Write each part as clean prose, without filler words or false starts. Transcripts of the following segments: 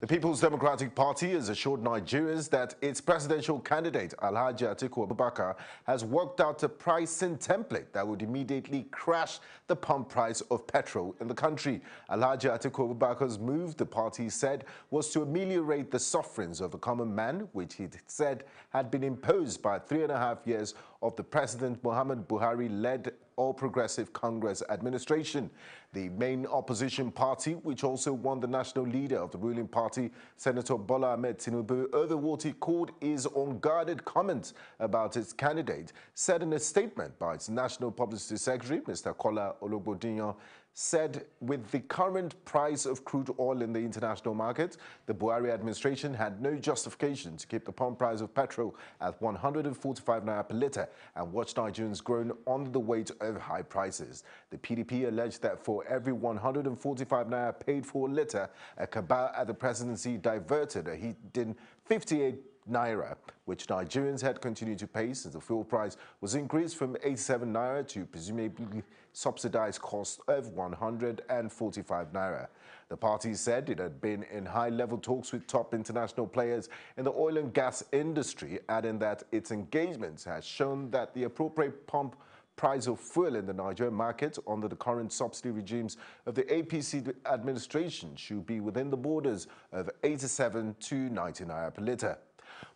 The People's Democratic Party has assured Nigerians that its presidential candidate, Alhaji Atiku Abubakar, has worked out a pricing template that would immediately crash the pump price of petrol in the country. Alhaji Atiku Abubakar's move, the party said, was to ameliorate the sufferings of the common man, which he said had been imposed by 3.5 years of the President Muhammadu Buhari-led All Progressive Congress administration. The main opposition party, which also won the national leader of the ruling party, Senator Bola Ahmed Tinubu, over what he called his unguarded comments about its candidate, said in a statement by its National Publicity Secretary, Mr. Kola Ologbondiyan, said with the current price of crude oil in the international market, the Buhari administration had no justification to keep the pump price of petrol at 145 naira per litre and watch Nigerians groan under the weight of high prices. The PDP alleged that for every 145 naira paid for a litre, a cabal at the presidency diverted a hidden 58 naira, which Nigerians had continued to pay since the fuel price was increased from 87 naira to presumably subsidized cost of 145 naira. The party said it had been in high-level talks with top international players in the oil and gas industry, adding that its engagements has shown that the appropriate pump price of fuel in the Nigerian market under the current subsidy regimes of the APC administration should be within the borders of 87 to 90 naira per litre.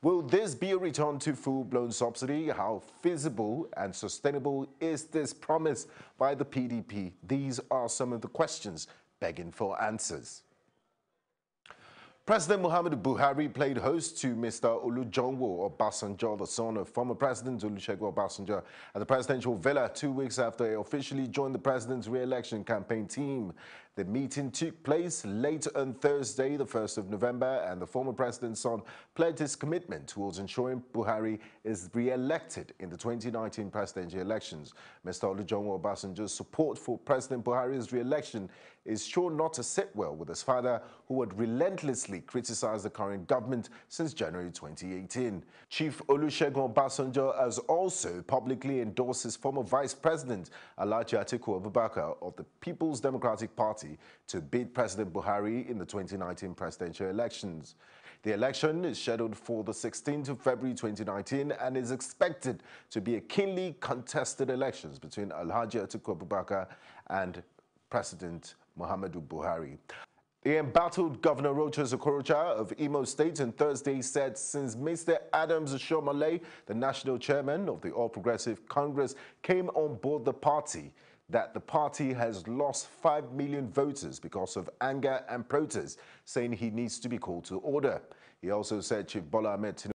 Will this be a return to full-blown subsidy? How feasible and sustainable is this promise by the PDP? These are some of the questions begging for answers. President Muhammadu Buhari played host to Mr. Olujomo Obasanjo, the son of former President Olusegun Obasanjo, at the presidential villa 2 weeks after he officially joined the president's re-election campaign team. The meeting took place late on Thursday, the 1st of November, and the former president's son pledged his commitment towards ensuring Buhari is re-elected in the 2019 presidential elections. Mr. Olujomo Obasanjo's support for President Buhari's re-election is sure not to sit well with his father, who had relentlessly criticized the current government since January 2018. Chief Olusegun Obasanjo has also publicly endorsed his former vice president, Alhaji Atiku Abubakar of the People's Democratic Party, to beat President Buhari in the 2019 presidential elections. The election is scheduled for the 16th of February 2019 and is expected to be a keenly contested elections between Alhaji Atiku Abubakar and President Muhammadu Buhari. The embattled Governor Rochas Okorocha of Imo State on Thursday said since Mr. Adams Oshiomhole, the national chairman of the All Progressive Congress, came on board the party, that the party has lost 5 million voters because of anger and protest, saying he needs to be called to order. He also said Chief Bola Ahmed Tinubu